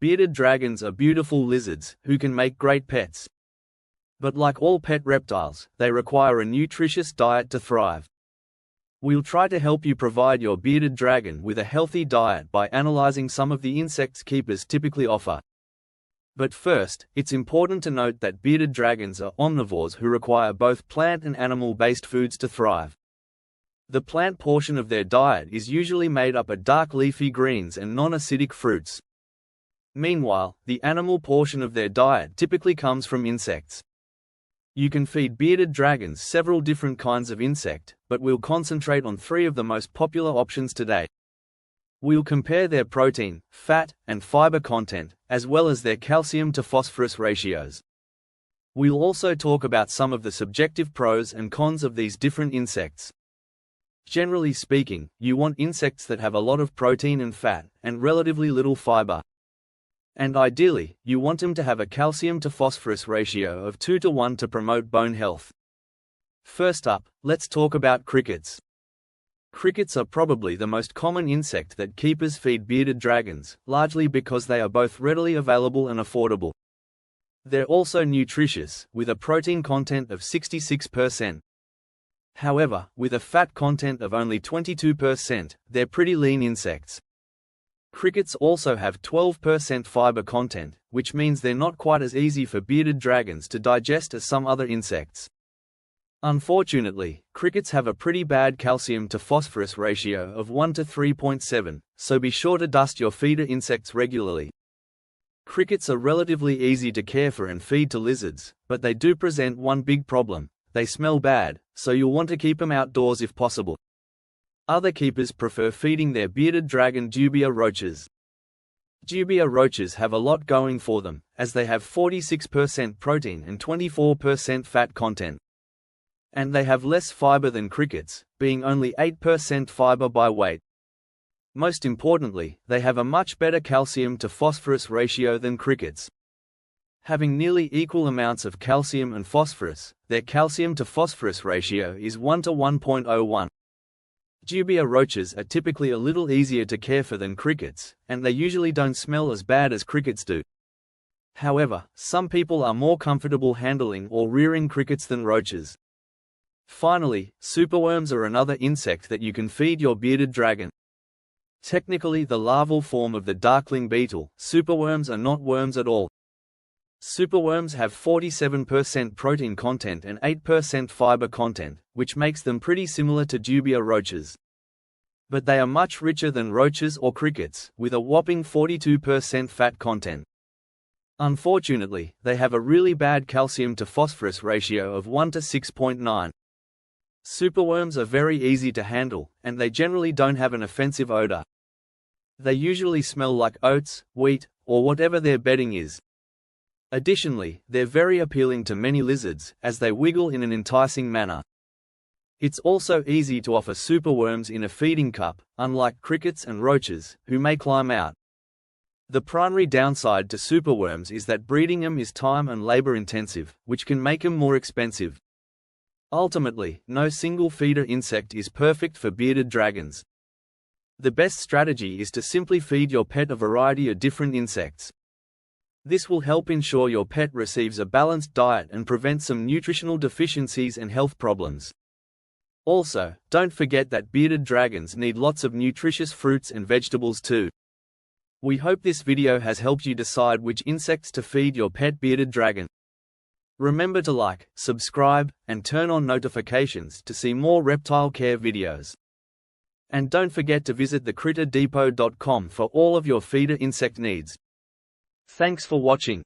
Bearded dragons are beautiful lizards who can make great pets. But like all pet reptiles, they require a nutritious diet to thrive. We'll try to help you provide your bearded dragon with a healthy diet by analyzing some of the insects keepers typically offer. But first, it's important to note that bearded dragons are omnivores who require both plant and animal-based foods to thrive. The plant portion of their diet is usually made up of dark leafy greens and non-acidic fruits. Meanwhile, the animal portion of their diet typically comes from insects. You can feed bearded dragons several different kinds of insect, but we'll concentrate on 3 of the most popular options today. We'll compare their protein, fat, and fiber content, as well as their calcium to phosphorus ratios. We'll also talk about some of the subjective pros and cons of these different insects. Generally speaking, you want insects that have a lot of protein and fat, and relatively little fiber. And ideally, you want them to have a calcium to phosphorus ratio of 2 to 1 to promote bone health. First up, let's talk about crickets. Crickets are probably the most common insect that keepers feed bearded dragons, largely because they are both readily available and affordable. They're also nutritious, with a protein content of 66%. However, with a fat content of only 22%, they're pretty lean insects. Crickets also have 12% fiber content, which means they're not quite as easy for bearded dragons to digest as some other insects. Unfortunately, crickets have a pretty bad calcium to phosphorus ratio of 1 to 3.7, so be sure to dust your feeder insects regularly. Crickets are relatively easy to care for and feed to lizards, but they do present one big problem: they smell bad, so you'll want to keep them outdoors if possible. Other keepers prefer feeding their bearded dragon dubia roaches. Dubia roaches have a lot going for them, as they have 46% protein and 24% fat content. And they have less fiber than crickets, being only 8% fiber by weight. Most importantly, they have a much better calcium to phosphorus ratio than crickets. Having nearly equal amounts of calcium and phosphorus, their calcium to phosphorus ratio is 1 to 1.01. Dubia roaches are typically a little easier to care for than crickets, and they usually don't smell as bad as crickets do. However, some people are more comfortable handling or rearing crickets than roaches. Finally, superworms are another insect that you can feed your bearded dragon. Technically the larval form of the darkling beetle, superworms are not worms at all. Superworms have 47% protein content and 8% fiber content, which makes them pretty similar to dubia roaches. But they are much richer than roaches or crickets, with a whopping 42% fat content. Unfortunately, they have a really bad calcium to phosphorus ratio of 1 to 6.9. Superworms are very easy to handle, and they generally don't have an offensive odor. They usually smell like oats, wheat, or whatever their bedding is. Additionally, they're very appealing to many lizards, as they wiggle in an enticing manner. It's also easy to offer superworms in a feeding cup, unlike crickets and roaches, who may climb out. The primary downside to superworms is that breeding them is time and labor intensive, which can make them more expensive. Ultimately, no single feeder insect is perfect for bearded dragons. The best strategy is to simply feed your pet a variety of different insects. This will help ensure your pet receives a balanced diet and prevent some nutritional deficiencies and health problems. Also, don't forget that bearded dragons need lots of nutritious fruits and vegetables too. We hope this video has helped you decide which insects to feed your pet bearded dragon. Remember to like, subscribe, and turn on notifications to see more reptile care videos. And don't forget to visit thecritterdepot.com for all of your feeder insect needs. Thanks for watching.